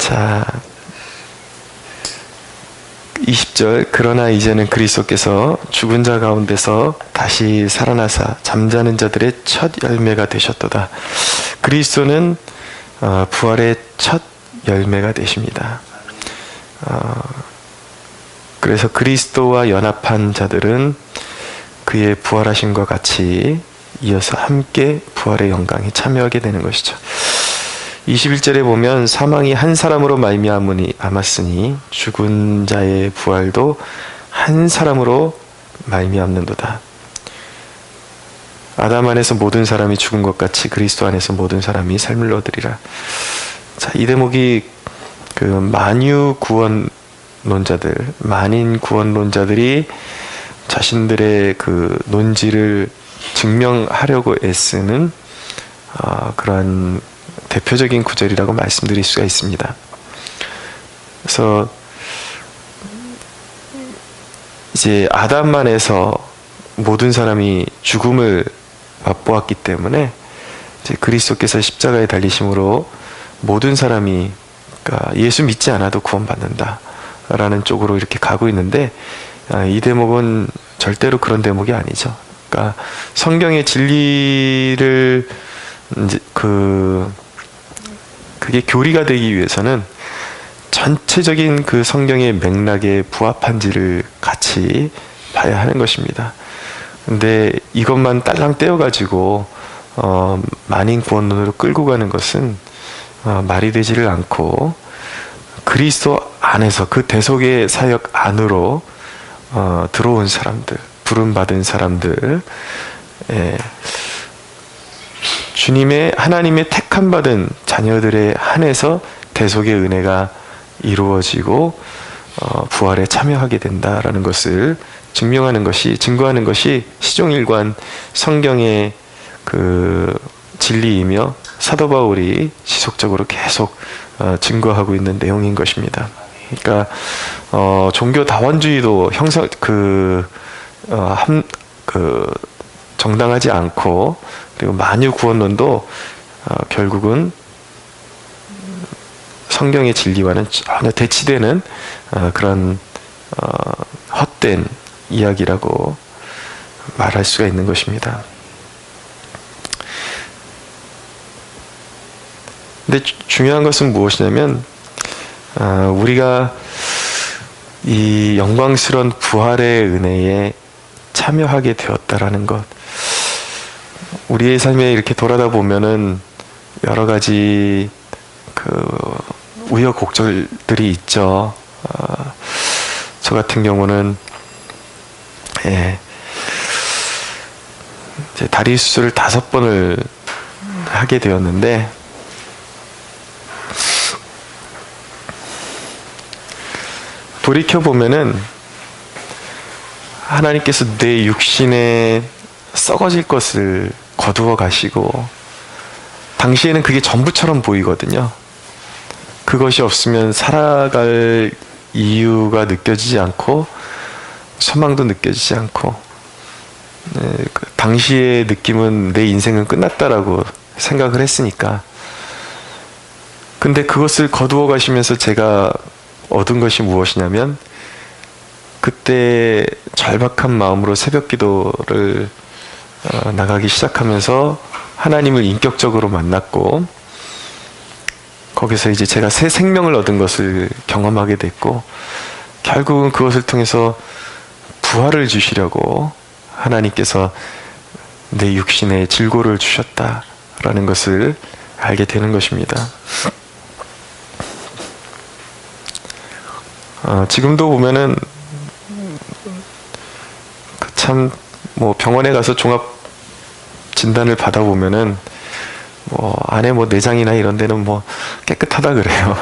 자, 20절, 그러나 이제는 그리스도께서 죽은 자 가운데서 다시 살아나사 잠자는 자들의 첫 열매가 되셨도다. 그리스도는 부활의 첫 열매가 되십니다. 그래서 그리스도와 연합한 자들은 그의 부활하심과 같이 이어서 함께 부활의 영광에 참여하게 되는 것이죠. 21절에 보면 사망이 한 사람으로 말미암았으니 죽은 자의 부활도 한 사람으로 말미암는도다. 아담 안에서 모든 사람이 죽은 것 같이 그리스도 안에서 모든 사람이 삶을 얻으리라. 자, 이 대목이 그 만유 구원론자들, 만인 구원론자들이 자신들의 그 논지를 증명하려고 애쓰는 그러한 대표적인 구절이라고 말씀드릴 수가 있습니다. 그래서 이제 아담만에서 모든 사람이 죽음을 맛보았기 때문에 이제 그리스도께서 십자가에 달리심으로 모든 사람이, 그러니까 예수 믿지 않아도 구원받는다라는 쪽으로 이렇게 가고 있는데, 이 대목은 절대로 그런 대목이 아니죠. 그러니까 성경의 진리를 이제 그게 교리가 되기 위해서는 전체적인 그 성경의 맥락에 부합한지를 같이 봐야 하는 것입니다. 근데 이것만 딸랑 떼어가지고 만인 구원론으로 끌고 가는 것은 말이 되지를 않고, 그리스도 안에서 그 대속의 사역 안으로 들어온 사람들, 부름받은 사람들, 주님의, 하나님의 택함 받은 자녀들에 한해서 대속의 은혜가 이루어지고 부활에 참여하게 된다라는 것을 증거하는 것이 시종일관 성경의 그 진리이며 사도 바울이 지속적으로 계속 증거하고 있는 내용인 것입니다. 그러니까 종교 다원주의도 정당하지 않고, 그리고 만유 구원론도 결국은 성경의 진리와는 전혀 대치되는 그런 헛된 이야기라고 말할 수가 있는 것입니다. 근데 중요한 것은 무엇이냐면, 우리가 이 영광스러운 부활의 은혜에 참여하게 되었다라는 것. 우리의 삶에 이렇게 돌아다 보면은 여러 가지 우여곡절들이 있죠. 저 같은 경우는 이제 다리 수술을 5번을 하게 되었는데, 돌이켜 보면은 하나님께서 내 육신에 썩어질 것을 거두어 가시고, 당시에는 그게 전부처럼 보이거든요. 그것이 없으면 살아갈 이유가 느껴지지 않고 소망도 느껴지지 않고, 그 당시의 느낌은 내 인생은 끝났다라고 생각을 했으니까. 근데 그것을 거두어 가시면서 제가 얻은 것이 무엇이냐면, 그때 절박한 마음으로 새벽 기도를 나가기 시작하면서 하나님을 인격적으로 만났고, 거기서 이제 제가 새 생명을 얻은 것을 경험하게 됐고, 결국은 그것을 통해서 부활을 주시려고 하나님께서 내 육신에 질고를 주셨다라는 것을 알게 되는 것입니다. 지금도 보면은 참 병원에 가서 종합 진단을 받아보면은 안에 내장이나 이런 데는 깨끗하다 그래요.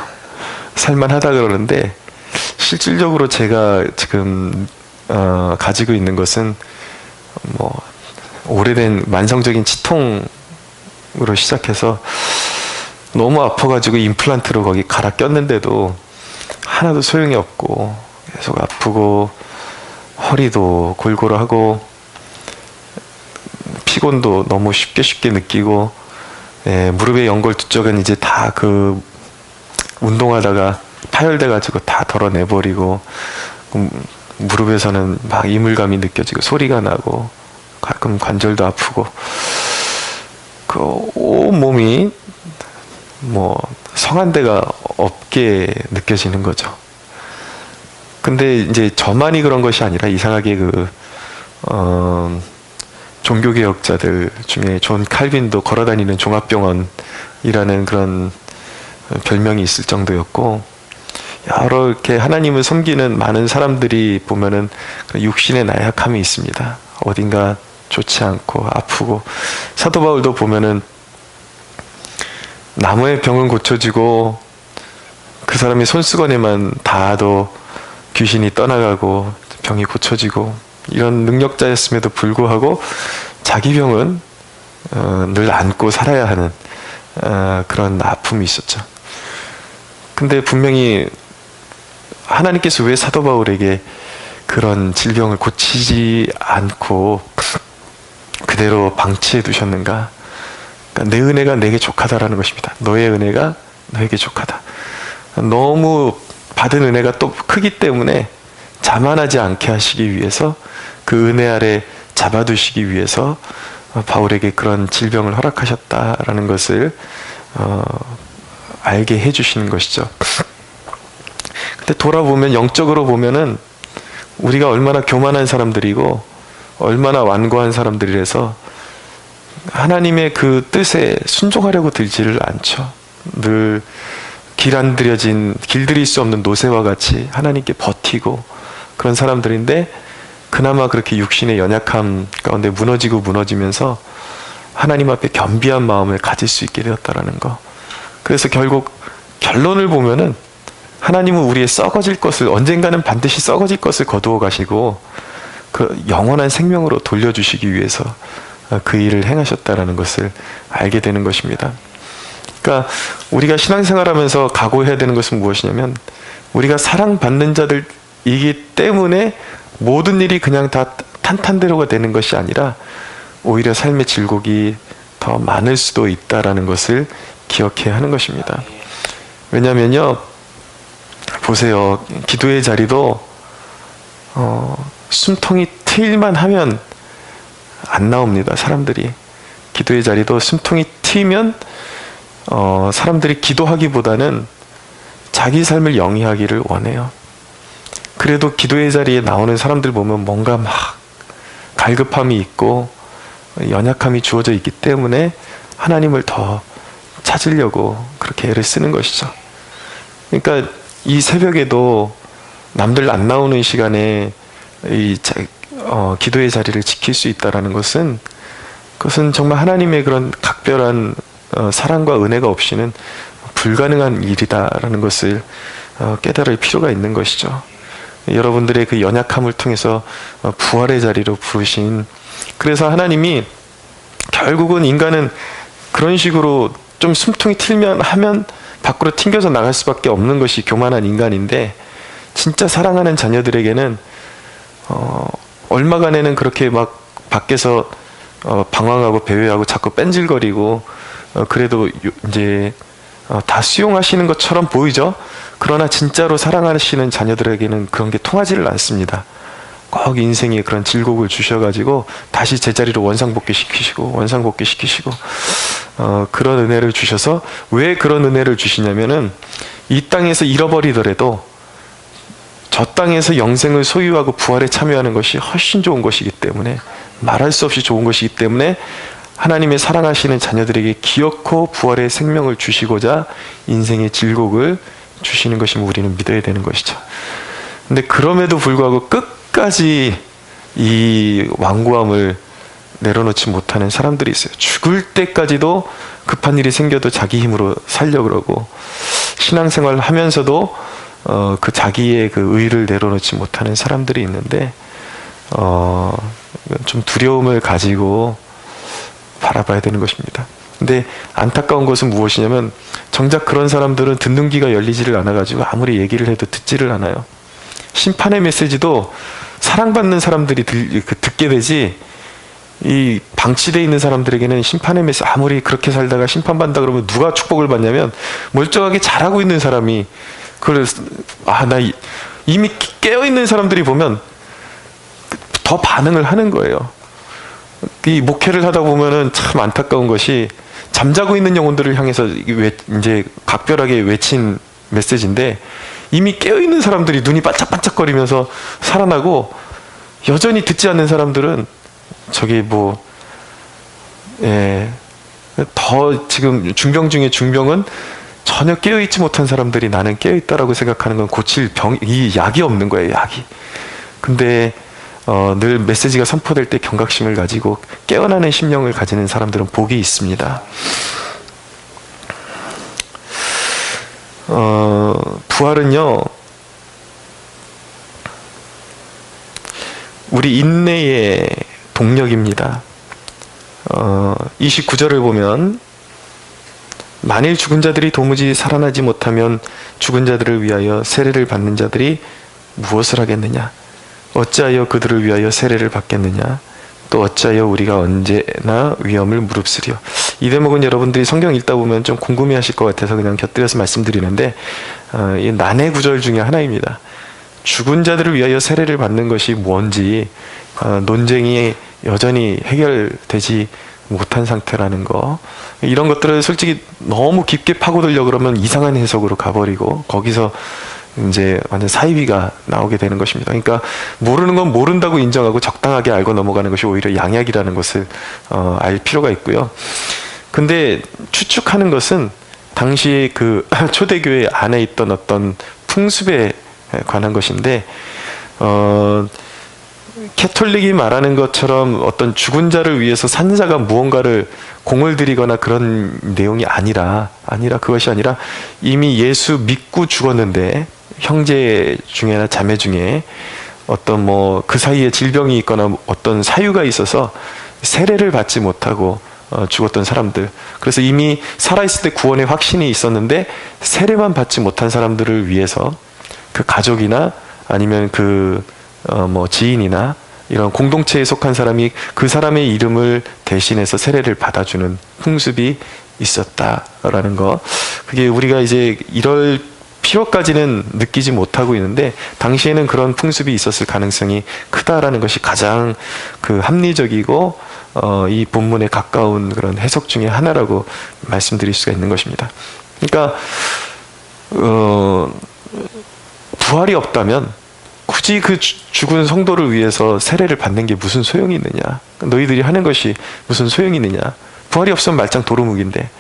살만하다 그러는데, 실질적으로 제가 지금 가지고 있는 것은 오래된 만성적인 치통으로 시작해서 너무 아파가지고 임플란트로 거기 갈아 꼈는데도 하나도 소용이 없고, 계속 아프고 허리도 골고루 하고 피곤도 너무 쉽게 느끼고, 무릎의 연골 두 쪽은 이제 다 운동하다가 파열돼가지고 다 덜어내버리고, 무릎에서는 막 이물감이 느껴지고 소리가 나고 가끔 관절도 아프고 그 온 몸이 뭐 성한 데가 없게 느껴지는 거죠. 근데 이제 저만이 그런 것이 아니라 이상하게 종교개혁자들 중에 존 칼빈도 걸어다니는 종합병원이라는 그런 별명이 있을 정도였고, 여러 이렇게 하나님을 섬기는 많은 사람들이 보면은 육신의 나약함이 있습니다. 어딘가 좋지 않고 아프고, 사도 바울도 보면은 나무의 병은 고쳐지고 그 사람이 손수건에만 닿아도 귀신이 떠나가고 병이 고쳐지고, 이런 능력자였음에도 불구하고 자기 병은 늘 안고 살아야 하는 그런 아픔이 있었죠. 근데 분명히 하나님께서 왜 사도 바울에게 그런 질병을 고치지 않고 그대로 방치해 두셨는가? 그러니까 내 은혜가 내게 족하다라는 것입니다. 너의 은혜가 너에게 족하다. 너무 받은 은혜가 또 크기 때문에 자만하지 않게 하시기 위해서, 그 은혜 아래 잡아두시기 위해서 바울에게 그런 질병을 허락하셨다라는 것을 알게 해주시는 것이죠. 근데 돌아보면, 영적으로 보면은 우리가 얼마나 교만한 사람들이고 얼마나 완고한 사람들이라서 하나님의 그 뜻에 순종하려고 들지를 않죠. 늘 길들일 수 없는 노새와 같이 하나님께 버티고 그런 사람들인데, 그나마 그렇게 육신의 연약함 가운데 무너지면서 하나님 앞에 겸비한 마음을 가질 수 있게 되었다라는 거. 그래서 결국 결론을 보면은 하나님은 우리의 썩어질 것을, 언젠가는 반드시 썩어질 것을 거두어 가시고 그 영원한 생명으로 돌려주시기 위해서 그 일을 행하셨다라는 것을 알게 되는 것입니다. 그러니까 우리가 신앙생활하면서 각오해야 되는 것은 무엇이냐면, 우리가 사랑받는 자들이기 때문에 모든 일이 그냥 다 탄탄대로가 되는 것이 아니라 오히려 삶의 질곡이 더 많을 수도 있다라는 것을 기억해야 하는 것입니다. 왜냐면요, 보세요. 기도의 자리도 숨통이 트일만 하면 안 나옵니다. 사람들이. 기도의 자리도 숨통이 트이면 사람들이 기도하기보다는 자기 삶을 영위하기를 원해요. 그래도 기도의 자리에 나오는 사람들 보면 뭔가 막 갈급함이 있고 연약함이 주어져 있기 때문에 하나님을 더 찾으려고 그렇게 애를 쓰는 것이죠. 그러니까 이 새벽에도 남들 안 나오는 시간에 기도의 자리를 지킬 수 있다는 것은, 그것은 정말 하나님의 그런 각별한 사랑과 은혜가 없이는 불가능한 일이다라는 것을 깨달을 필요가 있는 것이죠. 여러분들의 그 연약함을 통해서 부활의 자리로 부르신, 그래서 하나님이 결국은 인간은 그런 식으로 좀 숨통이 트면 하면 밖으로 튕겨서 나갈 수밖에 없는 것이 교만한 인간인데, 진짜 사랑하는 자녀들에게는 얼마간에는 그렇게 막 밖에서 방황하고 배회하고 자꾸 뺀질거리고 그래도 이제 다 수용하시는 것처럼 보이죠. 그러나 진짜로 사랑하시는 자녀들에게는 그런 게 통하지를 않습니다. 꼭 인생에 그런 질곡을 주셔가지고 다시 제자리로 원상복귀시키시고 그런 은혜를 주셔서, 왜 그런 은혜를 주시냐면은 이 땅에서 잃어버리더라도 저 땅에서 영생을 소유하고 부활에 참여하는 것이 훨씬 좋은 것이기 때문에, 말할 수 없이 좋은 것이기 때문에 하나님의 사랑하시는 자녀들에게 기어코 부활의 생명을 주시고자 인생의 질곡을 주시는 것임을 우리는 믿어야 되는 것이죠. 근데 그럼에도 불구하고 끝까지 이 완고함을 내려놓지 못하는 사람들이 있어요. 죽을 때까지도 급한 일이 생겨도 자기 힘으로 살려고 그러고, 신앙생활 하면서도 그 자기의 그 의를 내려놓지 못하는 사람들이 있는데, 좀 두려움을 가지고 바라봐야 되는 것입니다. 근데 안타까운 것은 무엇이냐면, 정작 그런 사람들은 듣는 귀가 열리지를 않아가지고 아무리 얘기를 해도 듣지를 않아요. 심판의 메시지도 사랑받는 사람들이 듣게 되지, 이 방치되어 있는 사람들에게는 심판의 메시지, 아무리 그렇게 살다가 심판받는다 그러면 누가 축복을 받냐면 멀쩡하게 잘하고 있는 사람이 그걸 나 이미 깨어있는 사람들이 보면 더 반응을 하는 거예요. 이 목회를 하다 보면은 참 안타까운 것이 잠자고 있는 영혼들을 향해서 이제 각별하게 외친 메시지인데 이미 깨어있는 사람들이 눈이 반짝반짝거리면서 살아나고 여전히 듣지 않는 사람들은 저기 더 지금 중병 중에 중병은 전혀 깨어있지 못한 사람들이 나는 깨어있다라고 생각하는 건 고칠 이 약이 없는 거예요, 약이. 근데 늘 메시지가 선포될 때 경각심을 가지고 깨어나는 심령을 가지는 사람들은 복이 있습니다. 부활은요, 우리 인내의 동력입니다. 29절을 보면 만일 죽은 자들이 도무지 살아나지 못하면 죽은 자들을 위하여 세례를 받는 자들이 무엇을 하겠느냐? 어찌하여 그들을 위하여 세례를 받겠느냐? 또 어찌하여 우리가 언제나 위험을 무릅쓰리요? 이 대목은 여러분들이 성경 읽다 보면 좀 궁금해하실 것 같아서 그냥 곁들여서 말씀드리는데 이 난해 구절 중에 하나입니다. 죽은 자들을 위하여 세례를 받는 것이 뭔지 논쟁이 여전히 해결되지 못한 상태라는 거, 이런 것들을 솔직히 너무 깊게 파고들려 그러면 이상한 해석으로 가버리고 거기서 이제 완전 사이비가 나오게 되는 것입니다. 그러니까 모르는 건 모른다고 인정하고 적당하게 알고 넘어가는 것이 오히려 양약이라는 것을 알 필요가 있고요. 근데 추측하는 것은 당시에 그 초대교회 안에 있던 어떤 풍습에 관한 것인데 캐톨릭이 말하는 것처럼 어떤 죽은 자를 위해서 산자가 무언가를 공을 들이거나 그런 내용이 아니라 그것이 아니라 이미 예수 믿고 죽었는데 형제 중에나 자매 중에 어떤 그 사이에 질병이 있거나 어떤 사유가 있어서 세례를 받지 못하고 죽었던 사람들, 그래서 이미 살아있을 때 구원의 확신이 있었는데 세례만 받지 못한 사람들을 위해서 그 가족이나 아니면 지인이나 이런 공동체에 속한 사람이 그 사람의 이름을 대신해서 세례를 받아주는 풍습이 있었다라는 거, 그게 우리가 이제 이럴 필요까지는 느끼지 못하고 있는데 당시에는 그런 풍습이 있었을 가능성이 크다라는 것이 가장 합리적이고 이 본문에 가까운 그런 해석 중에 하나라고 말씀드릴 수가 있는 것입니다. 그러니까 부활이 없다면 굳이 그 죽은 성도를 위해서 세례를 받는 게 무슨 소용이 있느냐? 너희들이 하는 것이 무슨 소용이 있느냐? 부활이 없으면 말짱 도루묵인데.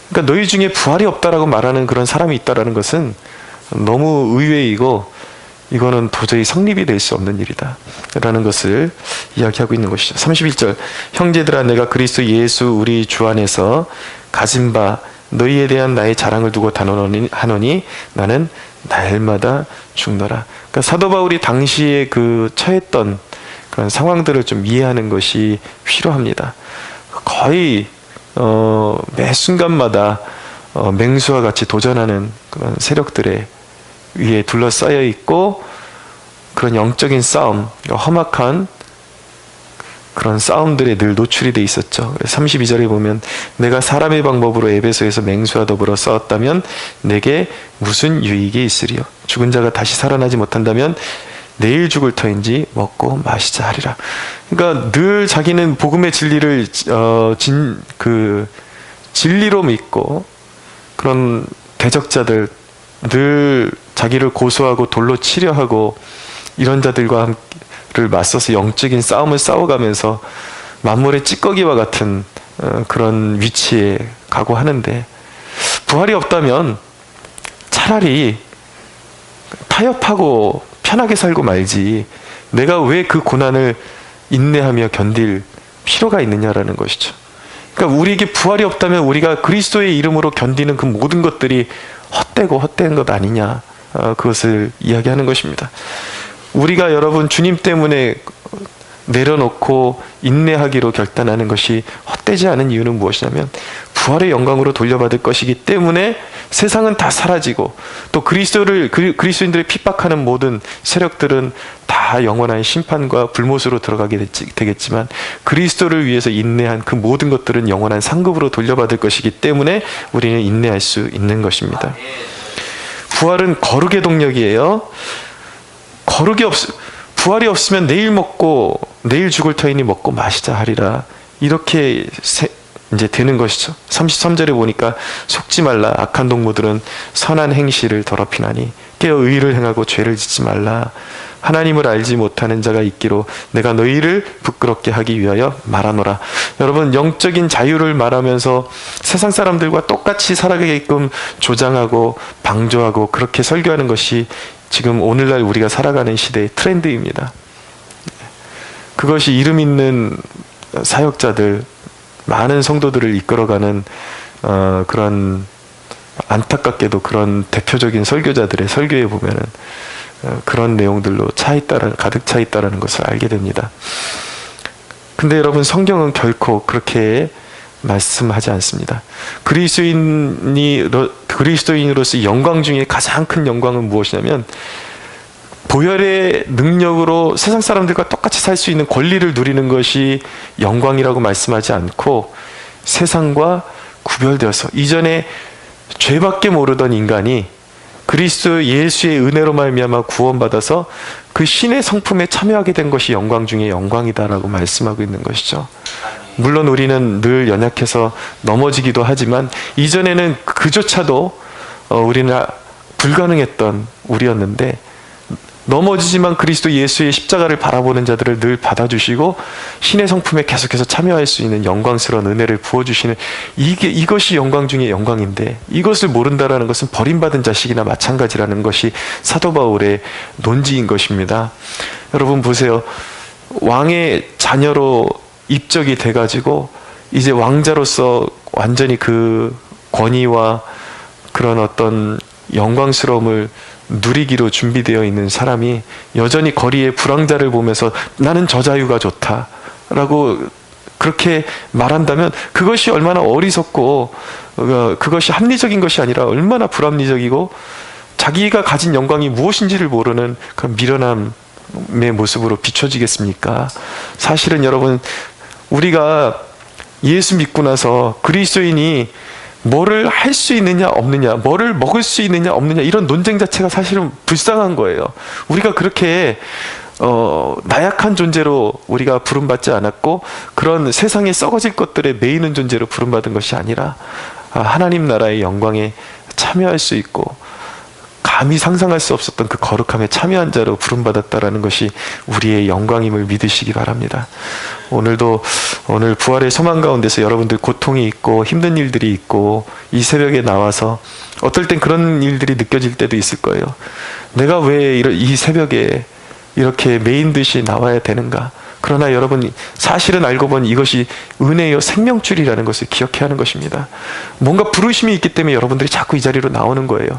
그러니까 너희 중에 부활이 없다라고 말하는 그런 사람이 있다라는 것은 너무 의외이고 이거는 도저히 성립이 될 수 없는 일이다 라는 것을 이야기하고 있는 것이죠. 31절, 형제들아 내가 그리스도 예수 우리 주 안에서 가진 바 너희에 대한 나의 자랑을 두고 단언하노니 나는 날마다 죽노라. 그러니까 사도 바울이 당시에 처했던 그런 상황들을 좀 이해하는 것이 필요합니다. 거의 매 순간마다 맹수와 같이 도전하는 그런 세력들에 위에 둘러싸여 있고 그런 영적인 싸움, 험악한 그런 싸움들에 늘 노출이 돼 있었죠. 32절에 보면 내가 사람의 방법으로 에베소에서 맹수와 더불어 싸웠다면 내게 무슨 유익이 있으리요? 죽은 자가 다시 살아나지 못한다면 내일 죽을 터인지 먹고 마시자 하리라. 그러니까 늘 자기는 복음의 진리를 진리로 믿고 그런 대적자들, 늘 자기를 고소하고 돌로 치려 하고 이런 자들과 를 맞서서 영적인 싸움을 싸워가면서 만물의 찌꺼기와 같은 그런 위치에 가고 하는데, 부활이 없다면 차라리 타협하고 편하게 살고 말지 내가 왜 그 고난을 인내하며 견딜 필요가 있느냐라는 것이죠. 그러니까 우리에게 부활이 없다면 우리가 그리스도의 이름으로 견디는 그 모든 것들이 헛된 것 아니냐, 그것을 이야기하는 것입니다. 우리가 여러분 주님 때문에 내려놓고 인내하기로 결단하는 것이 헛되지 않은 이유는 무엇이냐면 부활의 영광으로 돌려받을 것이기 때문에 세상은 다 사라지고 또 그리스도인들을 핍박하는 모든 세력들은 다 영원한 심판과 불못으로 들어가게 되겠지만 그리스도를 위해서 인내한 그 모든 것들은 영원한 상급으로 돌려받을 것이기 때문에 우리는 인내할 수 있는 것입니다. 부활은 거룩의 동력이에요. 부활이 없으면 내일 먹고 내일 죽을 터이니 먹고 마시자 하리라. 이렇게 이제 되는 것이죠. 33절에 보니까 속지 말라. 악한 동무들은 선한 행실을 더럽히나니 깨어 의를 행하고 죄를 짓지 말라. 하나님을 알지 못하는 자가 있기로 내가 너희를 부끄럽게 하기 위하여 말하노라. 여러분, 영적인 자유를 말하면서 세상 사람들과 똑같이 살아가게끔 조장하고 방조하고 그렇게 설교하는 것이 지금 오늘날 우리가 살아가는 시대의 트렌드입니다. 그것이 이름 있는 사역자들, 많은 성도들을 이끌어가는 그런, 안타깝게도 그런 대표적인 설교자들의 설교에 보면은 그런 내용들로 가득 차 있다는 것을 알게 됩니다. 근데 여러분, 성경은 결코 그렇게 말씀하지 않습니다. 그리스도인으로서 영광 중에 가장 큰 영광은 무엇이냐면 보혈의 능력으로 세상 사람들과 똑같이 살 수 있는 권리를 누리는 것이 영광이라고 말씀하지 않고 세상과 구별되어서 이전에 죄밖에 모르던 인간이 그리스도 예수의 은혜로 말미암아 구원받아서 그 신의 성품에 참여하게 된 것이 영광 중에 영광이다라고 말씀하고 있는 것이죠. 물론 우리는 늘 연약해서 넘어지기도 하지만 이전에는 그조차도 우리는 불가능했던 우리였는데 넘어지지만 그리스도 예수의 십자가를 바라보는 자들을 늘 받아주시고 신의 성품에 계속해서 참여할 수 있는 영광스러운 은혜를 부어주시는 이것이 영광 중에 영광인데 이것을 모른다라는 것은 버림받은 자식이나 마찬가지라는 것이 사도 바울의 논지인 것입니다. 여러분 보세요. 왕의 자녀로 입적이 돼가지고 이제 왕자로서 완전히 그 권위와 그런 어떤 영광스러움을 누리기로 준비되어 있는 사람이 여전히 거리의 불황자를 보면서 나는 저 자유가 좋다라고 그렇게 말한다면 그것이 얼마나 어리석고 그것이 합리적인 것이 아니라 얼마나 불합리적이고 자기가 가진 영광이 무엇인지를 모르는 그런 미련함의 모습으로 비춰지겠습니까? 사실은 여러분, 우리가 예수 믿고 나서 그리스도인이 뭐를 할 수 있느냐 없느냐, 뭐를 먹을 수 있느냐 없느냐, 이런 논쟁 자체가 사실은 불쌍한 거예요. 우리가 그렇게 나약한 존재로 우리가 부름받지 않았고 그런 세상에 썩어질 것들에 매이는 존재로 부름받은 것이 아니라 하나님 나라의 영광에 참여할 수 있고 감히 상상할 수 없었던 그 거룩함에 참여한 자로 부름받았다라는 것이 우리의 영광임을 믿으시기 바랍니다. 오늘 부활의 소망 가운데서 여러분들 고통이 있고 힘든 일들이 있고 이 새벽에 나와서 어떨 땐 그런 일들이 느껴질 때도 있을 거예요. 내가 왜 이 새벽에 이렇게 메인 듯이 나와야 되는가? 그러나 여러분, 사실은 알고 보니 이것이 은혜요 생명줄이라는 것을 기억해야 하는 것입니다. 뭔가 부르심이 있기 때문에 여러분들이 자꾸 이 자리로 나오는 거예요.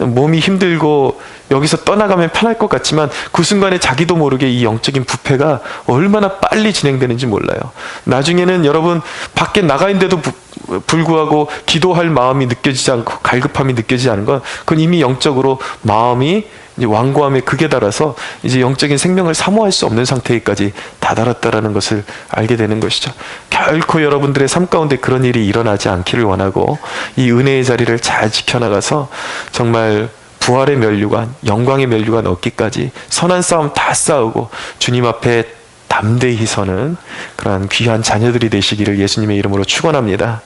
몸이 힘들고 여기서 떠나가면 편할 것 같지만 그 순간에 자기도 모르게 이 영적인 부패가 얼마나 빨리 진행되는지 몰라요. 나중에는 여러분 밖에 나가 있는데도 불구하고 기도할 마음이 느껴지지 않고 갈급함이 느껴지지 않은 건 그건 이미 영적으로 마음이 이제 완고함에 극에 달아서 이제 영적인 생명을 사모할 수 없는 상태에까지 다다랐다라는 것을 알게 되는 것이죠. 결코 여러분들의 삶 가운데 그런 일이 일어나지 않기를 원하고 이 은혜의 자리를 잘 지켜나가서 정말 부활의 면류관, 영광의 면류관 얻기까지 선한 싸움 다 싸우고 주님 앞에 담대히 서는 그러한 귀한 자녀들이 되시기를 예수님의 이름으로 축원합니다.